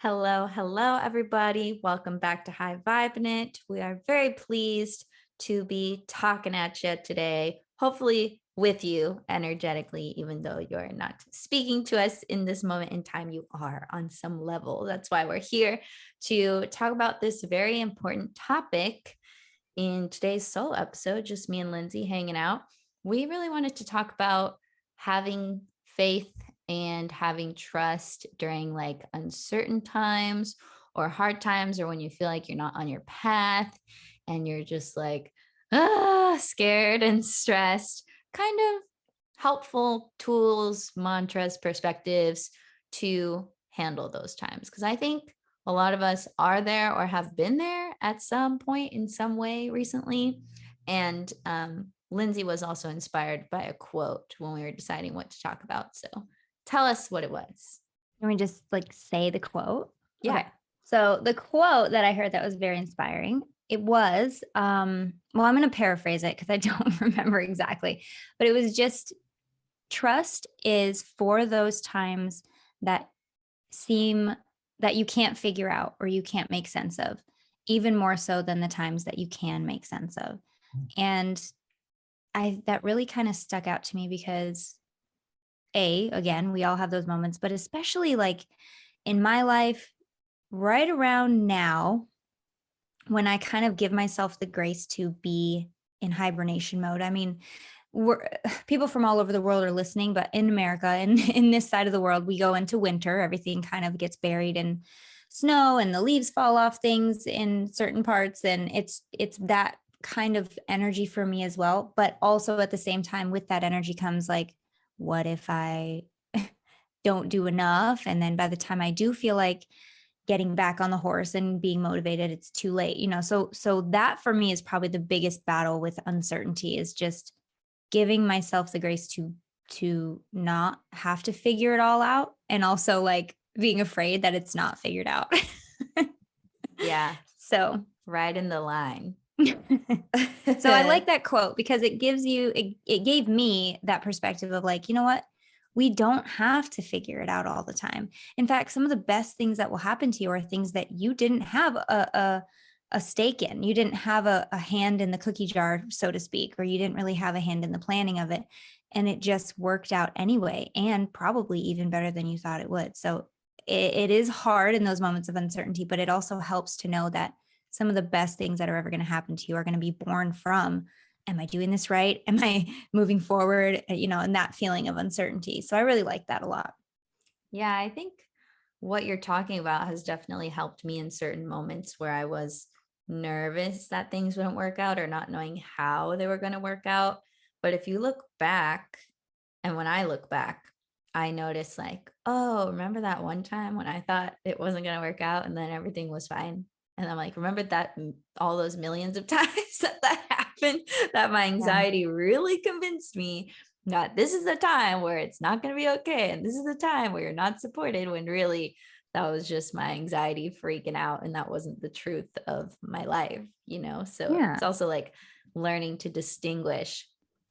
Hello, hello, everybody. Welcome back to High Vibing It. We are very pleased to be talking at you today, hopefully with you energetically, even though you're not speaking to us in this moment in time, you are on some level. That's why we're here to talk about this very important topic in today's solo episode, just me and Lindsay hanging out. We really wanted to talk about having faith and having trust during like uncertain times or hard times, or when you feel like you're not on your path and you're just like scared and stressed. Kind of helpful tools, mantras, perspectives to handle those times, because I think a lot of us are there or have been there at some point in some way recently. And Lindsay was also inspired by a quote when we were deciding what to talk about. So tell us what it was. Can we just like say the quote? Yeah. Okay. So the quote that I heard that was very inspiring, it was, I'm going to paraphrase it because I don't remember exactly, but it was just trust is for those times that seem that you can't figure out or you can't make sense of, even more so than the times that you can make sense of. And that really kind of stuck out to me because again, we all have those moments, but especially like in my life, right around now, when I kind of give myself the grace to be in hibernation mode. I mean, people from all over the world are listening, but in America and in this side of the world, we go into winter. Everything kind of gets buried in snow and the leaves fall off things in certain parts. And it's that kind of energy for me as well. But also at the same time, with that energy comes like, what if I don't do enough? And then by the time I do feel like getting back on the horse and being motivated, it's too late, so that for me is probably the biggest battle with uncertainty, is just giving myself the grace to not have to figure it all out, and also like being afraid that it's not figured out. Yeah. So Right in the line. so I like that quote because it gave me that perspective of like, you know what? We don't have to figure it out all the time. In fact, some of the best things that will happen to you are things that you didn't have a stake in. You didn't have a hand in the cookie jar, so to speak, or you didn't really have a hand in the planning of it. And it just worked out anyway, and probably even better than you thought it would. So it is hard in those moments of uncertainty, but it also helps to know that some of the best things that are ever going to happen to you are going to be born from, am I doing this right? Am I moving forward? And that feeling of uncertainty. So I really like that a lot. Yeah, I think what you're talking about has definitely helped me in certain moments where I was nervous that things wouldn't work out or not knowing how they were going to work out. But if you look back, and when I look back, I notice like, oh, remember that one time when I thought it wasn't going to work out and then everything was fine? And I'm like, remember that all those millions of times that happened, that my anxiety really convinced me that this is the time where it's not going to be okay. And this is the time where you're not supported, when really that was just my anxiety freaking out. And that wasn't the truth of my life. So Yeah. it's also like learning to distinguish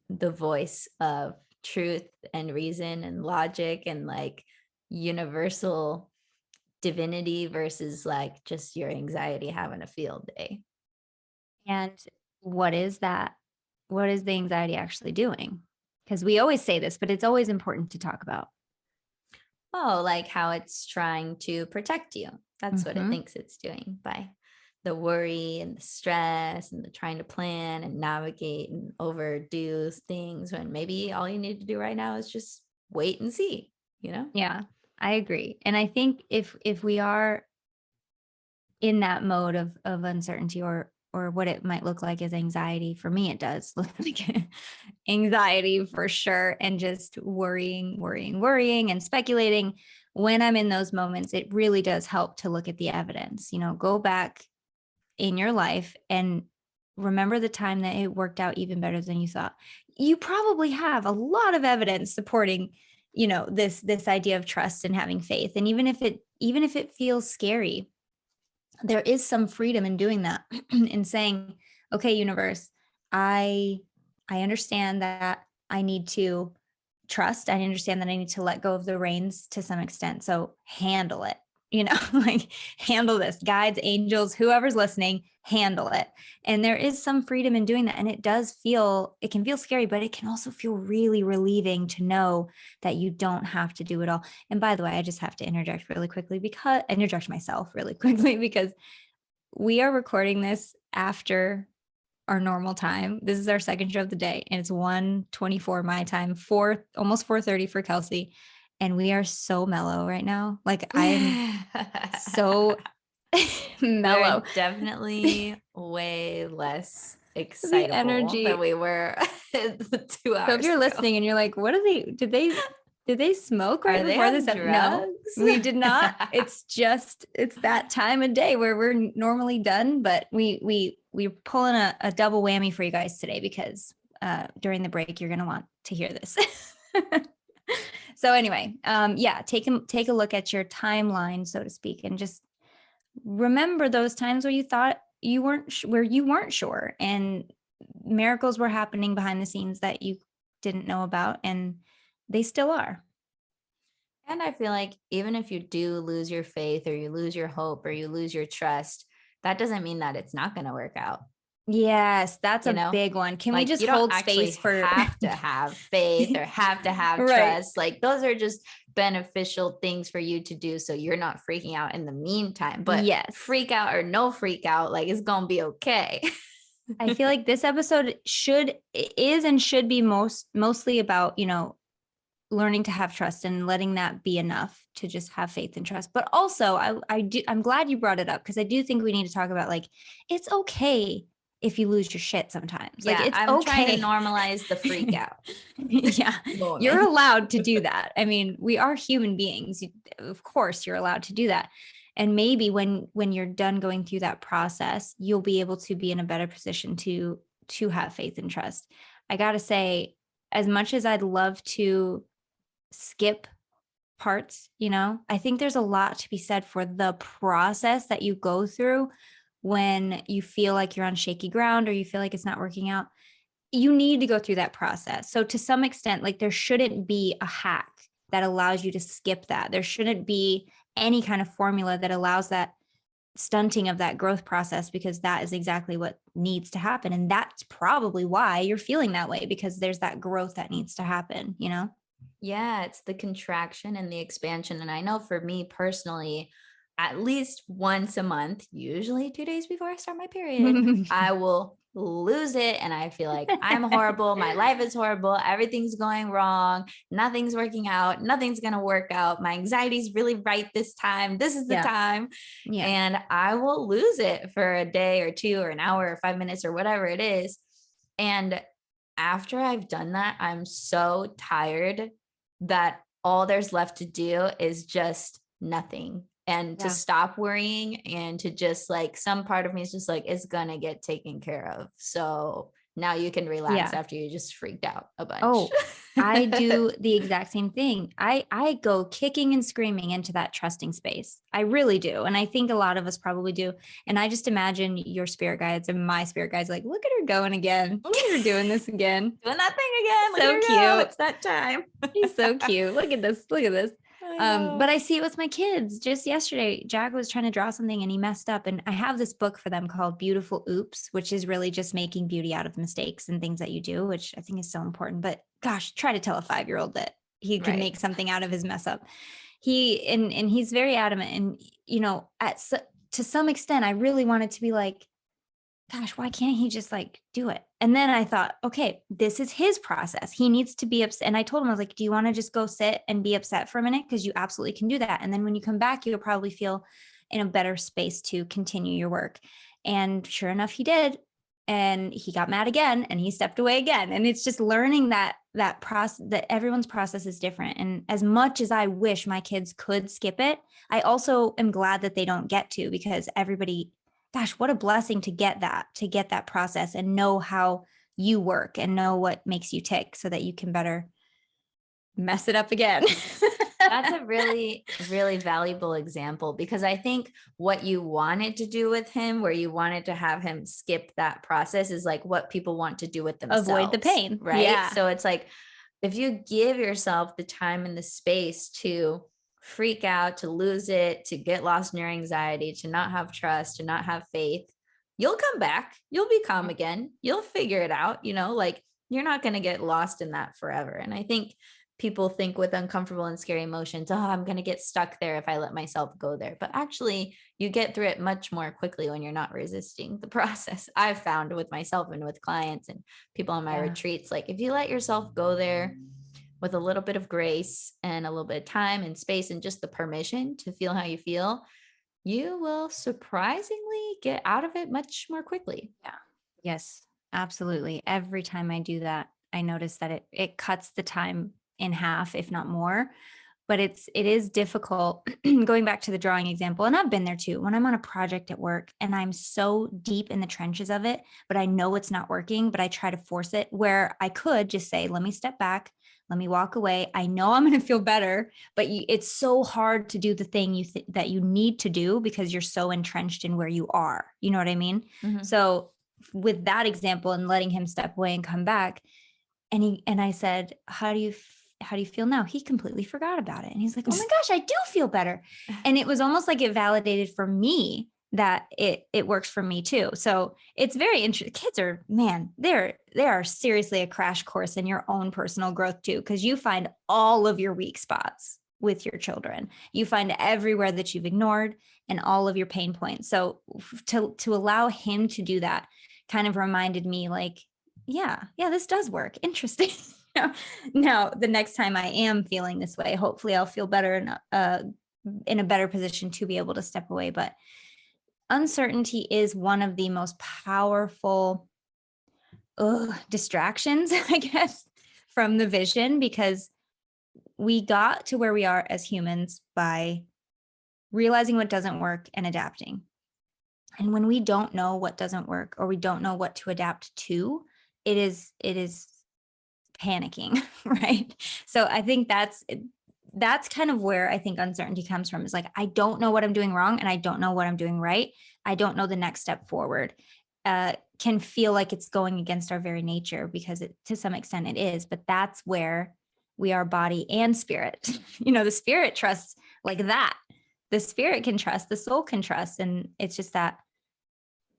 the voice of truth and reason and logic and like universal divinity versus like just your anxiety having a field day. And what is that? What is the anxiety actually doing? Because we always say this, but it's always important to talk about. Oh, like how it's trying to protect you. That's what it Mm-hmm. thinks it's doing by the worry and the stress and the trying to plan and navigate and overdo things, when maybe all you need to do right now is just wait and see. Yeah, I agree. And I think if we are in that mode of uncertainty, or what it might look like as anxiety, for me it does look like anxiety for sure, and just worrying and speculating. When I'm in those moments, it really does help to look at the evidence, go back in your life and remember the time that it worked out even better than you thought. You probably have a lot of evidence supporting this idea of trust and having faith. And even if it feels scary, there is some freedom in doing that. In saying, okay, universe, I understand that I need to trust. I understand that I need to let go of the reins to some extent. So handle it. like handle this, guides, angels, whoever's listening, handle it. And there is some freedom in doing that. And it can feel scary, but it can also feel really relieving to know that you don't have to do it all. And by the way, I just have to interject myself really quickly because we are recording this after our normal time. This is our second show of the day, and it's 1:24 my time, almost 4:30 for Kelsey. And we are so mellow right now. Like I'm so mellow. We're definitely way less The excitable than energy. we were 2 So if hours you're ago. listening and you're like, what are they, did they smoke right Are they before on this? No, drugs? we did not. It's that time of day where we're normally done, but we're pulling a double whammy for you guys today because during the break, you're going to want to hear this. So anyway, take a look at your timeline, so to speak, and just remember those times where you thought you weren't sure, and miracles were happening behind the scenes that you didn't know about, and they still are. And I feel like even if you do lose your faith or you lose your hope or you lose your trust, that doesn't mean that it's not going to work out. Yes, that's a big one. Can we Like, just you don't hold actually space for have to have faith or have to have right. trust. Like, those are just beneficial things for you to do so you're not freaking out in the meantime. But yes, freak out or no freak out, like, it's gonna be okay. I feel like this episode should be mostly about, learning to have trust and letting that be enough to just have faith and trust. But also I'm glad you brought it up, because I do think we need to talk about, like, it's okay if you lose your shit sometimes. Yeah, like, it's I'm okay. trying to normalize the freak out. Yeah, you're allowed to do that. I mean, we are human beings. Of course, you're allowed to do that. And maybe when you're done going through that process, you'll be able to be in a better position to have faith and trust. I got to say, as much as I'd love to skip parts, I think there's a lot to be said for the process that you go through when you feel like you're on shaky ground or you feel like it's not working out. You need to go through that process. So to some extent, like, there shouldn't be a hack that allows you to skip that. There shouldn't be any kind of formula that allows that stunting of that growth process, because that is exactly what needs to happen. And that's probably why you're feeling that way, because there's that growth that needs to happen, Yeah, it's the contraction and the expansion. And I know for me personally, at least once a month, usually 2 days before I start my period, I will lose it. And I feel like I'm horrible. My life is horrible. Everything's going wrong. Nothing's working out. Nothing's going to work out. My anxiety is really right this time. This is the time. Yeah. And I will lose it for a day or two or an hour or 5 minutes or whatever it is. And after I've done that, I'm so tired that all there's left to do is just nothing, and to stop worrying, and to just, like, some part of me is just like, it's gonna get taken care of. So now you can relax after you just freaked out a bunch. Oh, I do the exact same thing. I go kicking and screaming into that trusting space. I really do. And I think a lot of us probably do. And I just imagine your spirit guides and my spirit guides, like, look at her going again. Look at her doing this again. Doing that thing again. So cute. Go. It's that time. He's so cute. Look at this. Look at this. But I see it with my kids. Just yesterday, Jack was trying to draw something and he messed up. And I have this book for them called Beautiful Oops, which is really just making beauty out of mistakes and things that you do, which I think is so important. But gosh, try to tell a 5-year-old that he can make something out of his mess up. He's very adamant. And, to some extent, I really wanted to be like, gosh, why can't he just, like, do it? And then I thought, okay, this is his process. He needs to be upset. And I told him, I was like, do you want to just go sit and be upset for a minute? Because you absolutely can do that. And then when you come back, you'll probably feel in a better space to continue your work. And sure enough, he did. And he got mad again and he stepped away again. And it's just learning that process, that everyone's process is different. And as much as I wish my kids could skip it, I also am glad that they don't get to, because everybody, gosh, what a blessing to get that process and know how you work and know what makes you tick so that you can better mess it up again. That's a really, really valuable example, because I think what you wanted to do with him, where you wanted to have him skip that process, is like what people want to do with themselves. Avoid the pain. Right. Yeah. So it's like, if you give yourself the time and the space to freak out, to lose it, to get lost in your anxiety, to not have trust, to not have faith, you'll come back. You'll be calm again. You'll figure it out, like you're not going to get lost in that forever. And I think people think with uncomfortable and scary emotions, oh, I'm going to get stuck there if I let myself go there. But actually, you get through it much more quickly when you're not resisting the process. I've found with myself and with clients and people on my retreats, like if you let yourself go there with a little bit of grace and a little bit of time and space and just the permission to feel how you feel, you will surprisingly get out of it much more quickly. Yeah. Yes, absolutely. Every time I do that, I notice that it cuts the time in half, if not more. But it is difficult. Going back to the drawing example, and I've been there too, when I'm on a project at work and I'm so deep in the trenches of it, but I know it's not working, but I try to force it, where I could just say, let me step back, let me walk away. I know I'm going to feel better, but it's so hard to do the thing that you need to do because you're so entrenched in where you are. You know what I mean? Mm-hmm. So with that example and letting him step away and come back, and I said, how do you feel now? He completely forgot about it. And he's like, oh my gosh, I do feel better. And it was almost like it validated for me that it works for me too. So it's very interesting. Kids are, man, they are seriously a crash course in your own personal growth too, because you find all of your weak spots with your children. You find everywhere that you've ignored and all of your pain points. So to allow him to do that kind of reminded me like, yeah, this does work. Interesting. Now, the next time I am feeling this way, hopefully I'll feel better and in a better position to be able to step away. But uncertainty is one of the most powerful distractions, I guess, from the vision, because we got to where we are as humans by realizing what doesn't work and adapting. And when we don't know what doesn't work or we don't know what to adapt to, it is panicking, right? So I think that's kind of where I think uncertainty comes from, is like, I don't know what I'm doing wrong and I don't know what I'm doing right. I don't know the next step forward. Can feel like it's going against our very nature, because to some extent it is, but that's where we are body and spirit. The spirit trusts like that. The spirit can trust, the soul can trust. And it's just that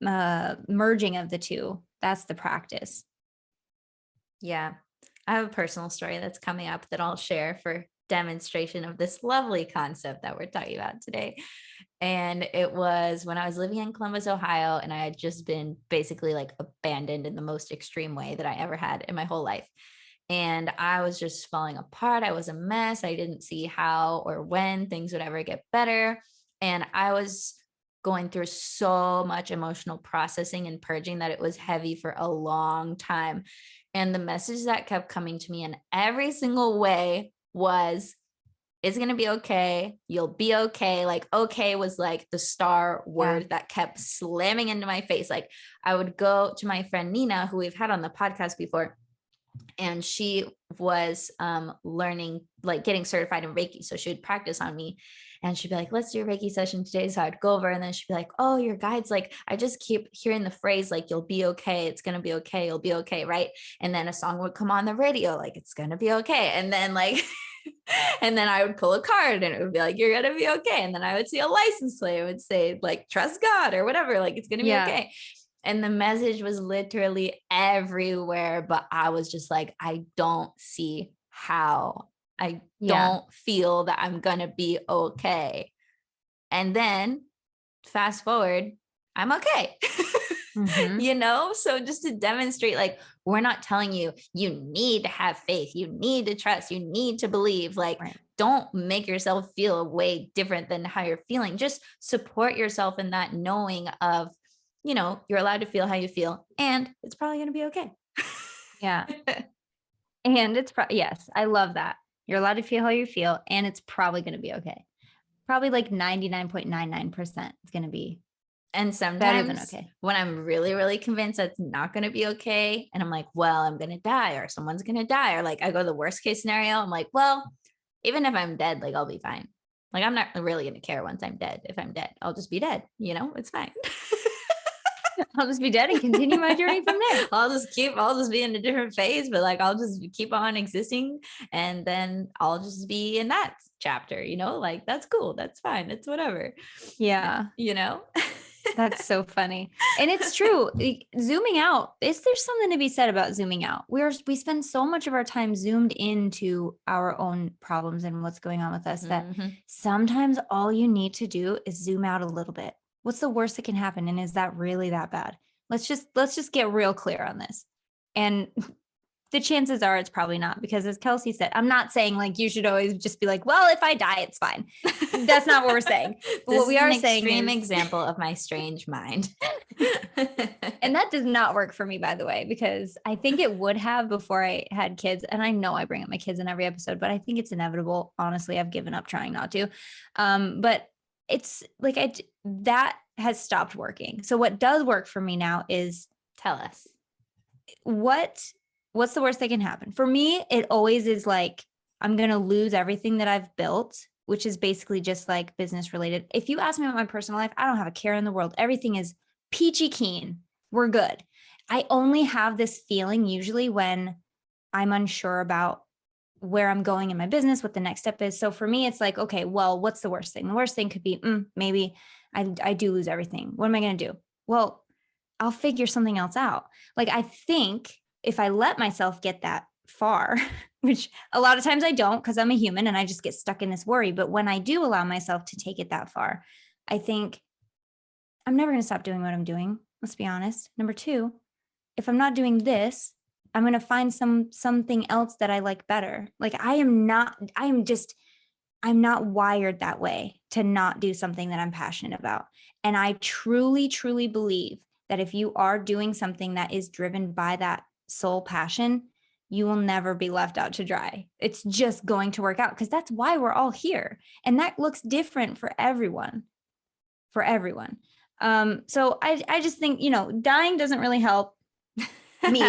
merging of the two. That's the practice. Yeah. I have a personal story that's coming up that I'll share for demonstration of this lovely concept that we're talking about today. And it was when I was living in Columbus, Ohio, and I had just been basically like abandoned in the most extreme way that I ever had in my whole life. And I was just falling apart. I was a mess. I didn't see how or when things would ever get better. And I was going through so much emotional processing and purging that it was heavy for a long time. And the message that kept coming to me in every single way was, it's going to be okay. You'll be okay. Like, okay was like the star word that kept slamming into my face. Like, I would go to my friend Nina, who we've had on the podcast before, and she was learning, like getting certified in Reiki. So she would practice on me and she'd be like, let's do a Reiki session today. So I'd go over and then she'd be like, oh, your guide's like, I just keep hearing the phrase, like, you'll be okay. It's going to be okay. You'll be okay. Right. And then a song would come on the radio, like, it's going to be okay. And then like, and then I would pull a card and it would be like, you're going to be okay. And then I would see a license plate. It would say like, trust God or whatever, like it's going to be okay. And the message was literally everywhere, but I was just like, I don't see how. I don't feel that I'm going to be okay. And then fast forward, I'm okay. Mm-hmm. So just to demonstrate, like, we're not telling you, you need to have faith, you need to trust, you need to believe, like, don't make yourself feel a way different than how you're feeling. Just support yourself in that knowing of, you're allowed to feel how you feel and it's probably going to be okay. Yeah. And it's yes, I love that. You're allowed to feel how you feel and it's probably going to be okay. Probably like 99.99% it's going to be. And sometimes better than okay. When I'm really, really convinced that's not going to be okay, and I'm like, well, I'm going to die or someone's going to die, or like I go to the worst case scenario, I'm like, well, even if I'm dead, like I'll be fine. Like I'm not really going to care once I'm dead. If I'm dead, I'll just be dead. It's fine. I'll just be dead and continue my journey from there. I'll just be in a different phase, but like I'll just keep on existing, and then I'll just be in that chapter, like that's cool. That's fine. It's whatever. Yeah. You know? That's so funny. And it's true. Zooming out, there's something to be said about zooming out. We spend so much of our time zoomed into our own problems and what's going on with us that sometimes all you need to do is zoom out a little bit. What's the worst that can happen? And is that really that bad? Let's just get real clear on this. And the chances are it's probably not, because as Kelsey said, I'm not saying like you should always just be like, well, if I die, it's fine. That's not what we're saying. But what we are saying is an extreme example of my strange mind. And that does not work for me, by the way, because I think it would have before I had kids. And I know I bring up my kids in every episode, but I think it's inevitable. Honestly, I've given up trying not to. But it's like that has stopped working. So what does work for me now is, tell us what's the worst that can happen? For me, it always is like, I'm going to lose everything that I've built, which is basically just like business related. If you ask me about my personal life, I don't have a care in the world. Everything is peachy keen. We're good. I only have this feeling usually when I'm unsure about where I'm going in my business, what the next step is. So for me, it's like, okay, well, what's the worst thing? The worst thing could be, maybe I do lose everything. What am I going to do? Well, I'll figure something else out. Like, I think if I let myself get that far, which a lot of times I don't, because I'm a human and I just get stuck in this worry. But when I do allow myself to take it that far, I think I'm never going to stop doing what I'm doing. Let's be honest. Number two, if I'm not doing this, I'm going to find something else that I like better. Like I'm not wired that way to not do something that I'm passionate about. And I truly, truly believe that if you are doing something that is driven by that soul passion, you will never be left out to dry. It's just going to work out, because that's why we're all here. And that looks different for everyone. So I just think, dying doesn't really help me,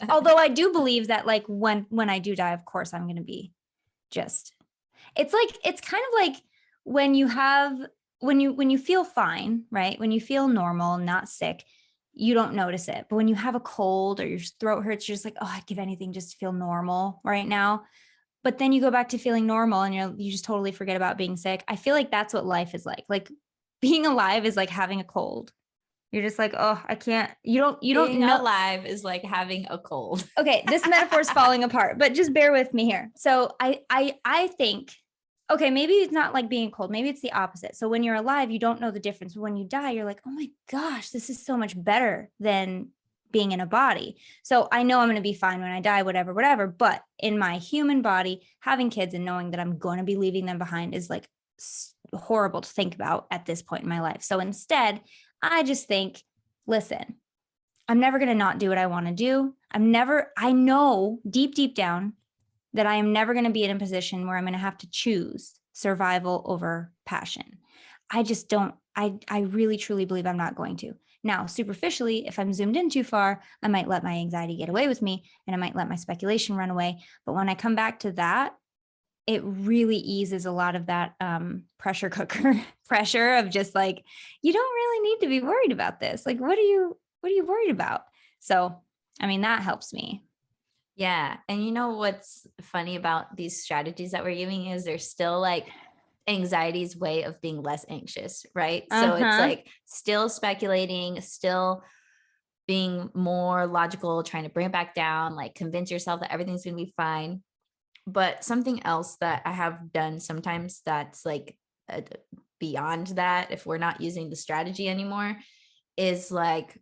although I do believe that like when I do die, of course, I'm going to be just, it's kind of like when you feel fine, right? When you feel normal, not sick, you don't notice it. But when you have a cold or your throat hurts, you're just like, oh, I'd give anything just to feel normal right now. But then you go back to feeling normal and you just totally forget about being sick. I feel like that's what life is like. Like being alive is like having a cold. You're just like, oh, I can't, you don't being know. Alive is like having a cold. Okay. This metaphor is falling apart, but just bear with me here. So I think, okay, maybe it's not like being cold. Maybe it's the opposite. So when you're alive, you don't know the difference. When you die, you're like, oh my gosh, this is so much better than being in a body. So I know I'm going to be fine when I die, whatever. But in my human body, having kids and knowing that I'm going to be leaving them behind is like horrible to think about at this point in my life. So instead, I just think, listen, I'm never going to not do what I want to do. I know deep down that I am never going to be in a position where I'm going to have to choose survival over passion. I just don't, I really truly believe I'm not going to. Now, superficially, if I'm zoomed in too far, I might let my anxiety get away with me and I might let my speculation run away. But when I come back to that, it really eases a lot of that pressure cooker pressure of just like, you don't really need to be worried about this. Like, what are you worried about? So, I mean, that helps me. Yeah. And you know what's funny about these strategies that we're giving is they're still like anxiety's way of being less anxious, right? So it's like still speculating, still being more logical, trying to bring it back down, like convince yourself that everything's going to be fine. But something else that I have done sometimes that's like beyond that, if we're not using the strategy anymore, is like,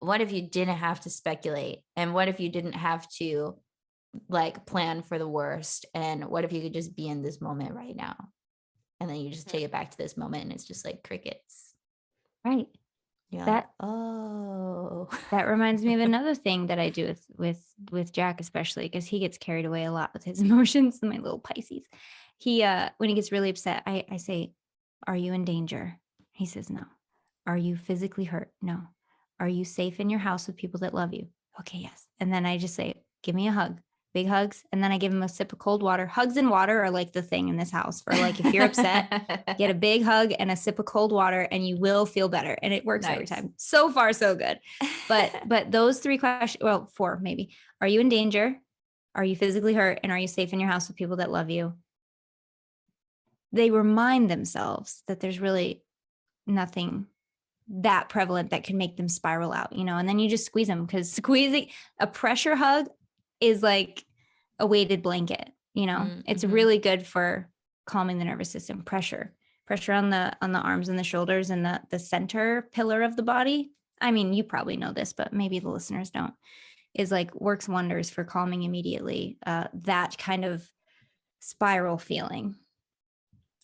what if you didn't have to speculate? And what if you didn't have to like plan for the worst? And what if you could just be in this moment right now? And then you just take it back to this moment and it's just like crickets. Right. Yeah. That that reminds me of another thing that I do with Jack, especially because he gets carried away a lot with his emotions. My little Pisces. He when he gets really upset, I say, "Are you in danger?" He says, "No." "Are you physically hurt?" "No." "Are you safe in your house with people that love you?" "Okay, yes." And then I just say, "Give me a hug." big hugs. And then I give them a sip of cold water. Hugs and water are like the thing in this house for like, if you're upset, get a big hug and a sip of cold water and you will feel better. And it works every Nice. time. So far, so good. But those 3 questions, well, 4 maybe. Are you in danger? Are you physically hurt? And are you safe in your house with people that love you? They remind themselves that there's really nothing that prevalent that can make them spiral out, and then you just squeeze them, because squeezing a pressure hug is like a weighted blanket, it's Mm-hmm. really good for calming the nervous system. Pressure on the arms and the shoulders and the center pillar of the body. I mean, you probably know this, but maybe the listeners don't, is like works wonders for calming immediately, that kind of spiral feeling.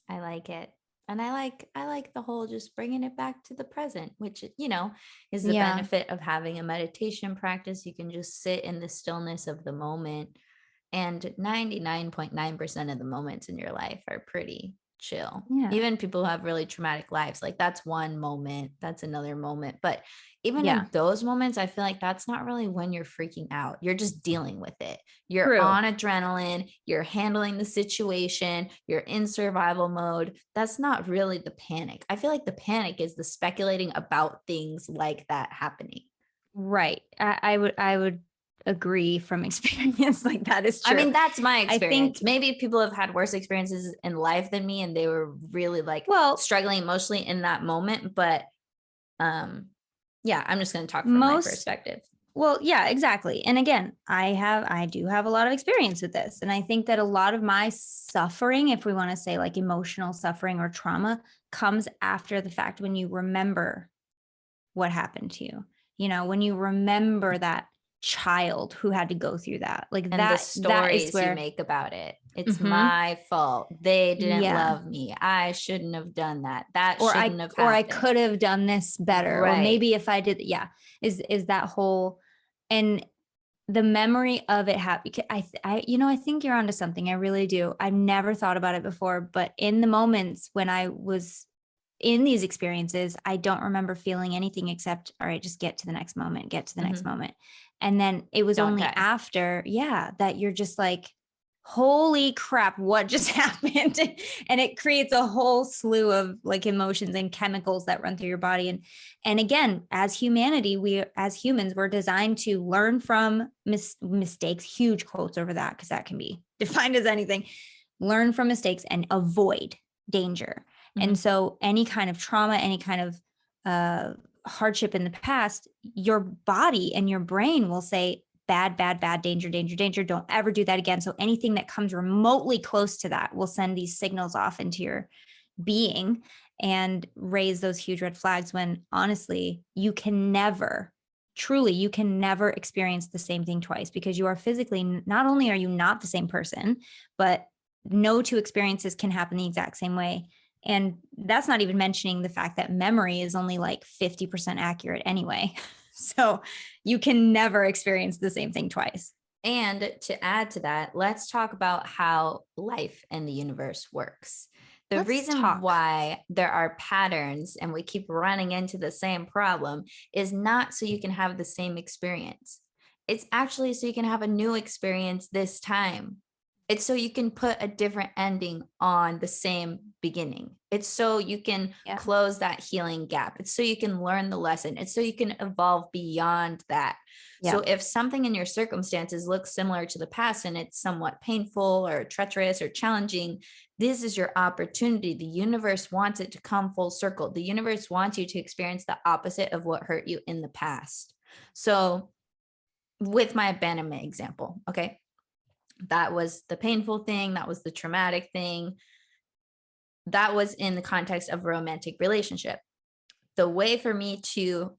I like it. And I like the whole just bringing it back to the present, which, is the Yeah. benefit of having a meditation practice. You can just sit in the stillness of the moment. And 99.9% of the moments in your life are pretty chill. Yeah. Even people who have really traumatic lives, like that's one moment, that's another moment. But even Yeah. in those moments, I feel like that's not really when you're freaking out. You're just dealing with it. You're True. on adrenaline, you're handling the situation, you're in survival mode. That's not really the panic. I feel like the panic is the speculating about things like that happening. Right. I would agree from experience. Like, that is true. I mean, that's my I think, experience. Maybe people have had worse experiences in life than me and they were really like well, struggling emotionally in that moment. But yeah, I'm just going to talk from my most, perspective. well, yeah, exactly. And again, I do have a lot of experience with this. And I think that a lot of my suffering, if we want to say like emotional suffering or trauma, comes after the fact, when you remember what happened to you, when you remember that child who had to go through that, like And the that is stories you where, make about it. It's Mhm. my fault. They didn't Yeah. love me. I shouldn't have done that. That Or shouldn't have I happened. could have done this better, or Right. maybe if I did, yeah, is that whole, and the memory of it happening. I think you're onto something. I really do. I've never thought about it before, but in the moments when I was in these experiences, I don't remember feeling anything except, all right, just get to the next moment, get to the next Mhm. moment. And then it was Don't only die. after, yeah, that you're just like, holy crap, what just happened? And it creates a whole slew of like emotions and chemicals that run through your body. And again, as humanity, we as humans, we're designed to learn from mistakes, huge quotes over that, because that can be defined as anything. Learn from mistakes and avoid danger. And Mhm. so any kind of trauma, any kind of hardship in the past, your body and your brain will say, bad, bad, bad, danger, danger, danger. Don't ever do that again. So anything that comes remotely close to that will send these signals off into your being and raise those huge red flags, when honestly, you can never, truly, you can never experience the same thing twice, because you are physically, not only are you not the same person, but no 2 experiences can happen the exact same way. And that's not even mentioning the fact that memory is only like 50% accurate anyway. So you can never experience the same thing twice. And to add to that, let's talk about how life and the universe works. The Let's reason talk. why there are patterns and we keep running into the same problem is not so you can have the same experience. It's actually so you can have a new experience this time. It's so you can put a different ending on the same beginning. It's so you can Yeah. close that healing gap. It's so you can learn the lesson. It's so you can evolve beyond that. Yeah. So if something in your circumstances looks similar to the past and it's somewhat painful or treacherous or challenging, this is your opportunity. The universe wants it to come full circle. The universe wants you to experience the opposite of what hurt you in the past. So with my abandonment example, okay, that was the painful thing. That was the traumatic thing. That was in the context of a romantic relationship. The way for me to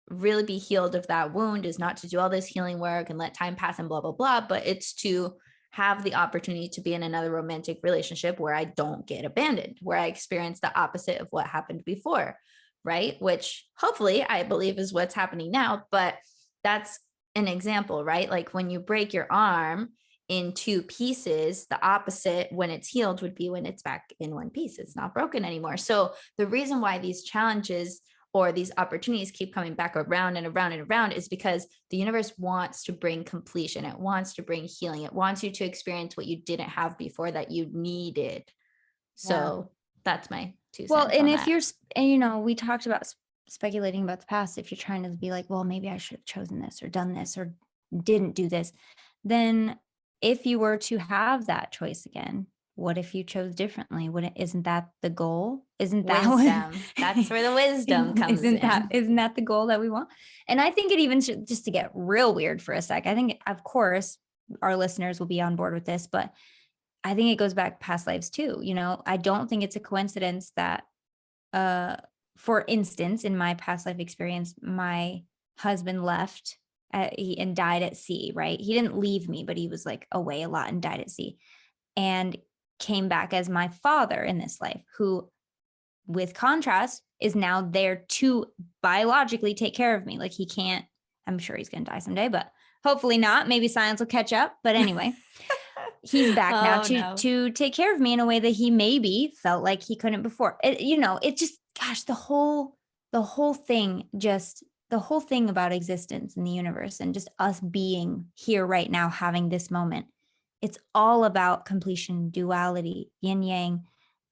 really be healed of that wound is not to do all this healing work and let time pass and blah, blah, blah, but it's to have the opportunity to be in another romantic relationship where I don't get abandoned, where I experience the opposite of what happened before, right? Which hopefully I believe is what's happening now, but that's an example, right? Like when you break your arm in 2 pieces, the opposite when it's healed would be when it's back in one piece. It's not broken anymore. So the reason why these challenges or these opportunities keep coming back around and around and around is because the universe wants to bring completion. It wants to bring healing. It wants you to experience what you didn't have before that you needed. Yeah. So that's my two Well, cents and on if that. you're, and you know, we talked about speculating about the past. If you're trying to be like, well, maybe I should have chosen this or done this or didn't do this, then if you were to have that choice again, what if you chose differently? Wouldn't, isn't that the goal? Isn't that Wisdom. what, That's where the wisdom comes in. isn't that the goal that we want? And I think it even should, just to get real weird for a sec, I think, of course, our listeners will be on board with this, but I think it goes back past lives too. You know, I don't think it's a coincidence that, for instance, in my past life experience, my husband left and died at sea, right? He didn't leave me, but he was like away a lot and died at sea and came back as my father in this life, who, with contrast, is now there to biologically take care of me. Like he can't, I'm sure he's going to die someday, but hopefully not. Maybe science will catch up. But anyway, he's back now to take care of me in a way that he maybe felt like he couldn't before. You know, it just, gosh, the whole thing, just the whole thing about existence in the universe and just us being here right now, having this moment. It's all about completion, duality, yin yang,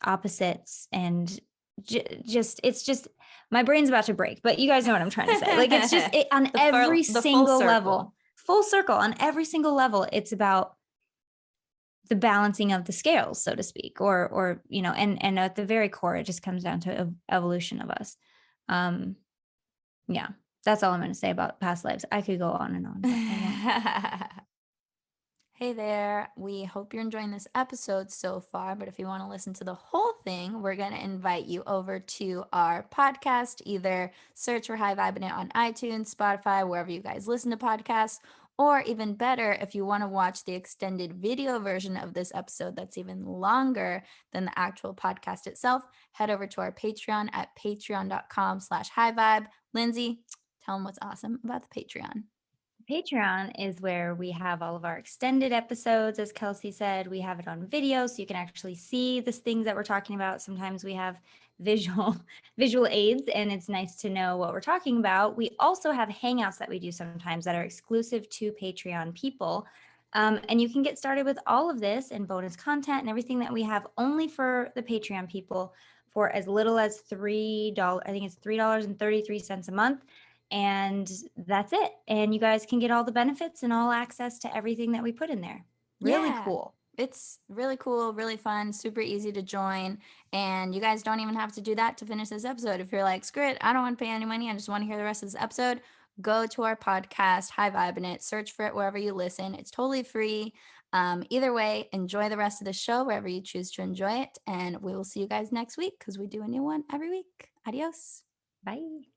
opposites, and it's just my brain's about to break, but you guys know what I'm trying to say. Like it's just on every single level, full circle on every single level. It's about the balancing of the scales, so to speak, or you know, and at the very core, it just comes down to evolution of us. Yeah, that's all I'm going to say about past lives. I could go on and on. But I won't. Hey there. We hope you're enjoying this episode so far, but if you want to listen to the whole thing, we're going to invite you over to our podcast. Either search for High Vibing It on iTunes, Spotify, wherever you guys listen to podcasts, or even better, if you want to watch the extended video version of this episode that's even longer than the actual podcast itself, head over to our Patreon at patreon.com/highvibe. Lindsay, tell them what's awesome about the Patreon. Patreon is where we have all of our extended episodes. As Kelsey said, we have it on video, so you can actually see the things that we're talking about. Sometimes we have visual aids, and it's nice to know what we're talking about. We also have hangouts that we do sometimes that are exclusive to Patreon people. And you can get started with all of this and bonus content and everything that we have only for the Patreon people for as little as $3. I think it's $3.33 a month. And that's it. And you guys can get all the benefits and all access to everything that we put in there. Really cool. It's really cool, really fun, super easy to join. And you guys don't even have to do that to finish this episode. If you're like, screw it, I don't want to pay any money, I just want to hear the rest of this episode, go to our podcast, High Vibing It, search for it wherever you listen. It's totally free. Either way, enjoy the rest of the show wherever you choose to enjoy it. And we will see you guys next week because we do a new one every week. Adios. Bye.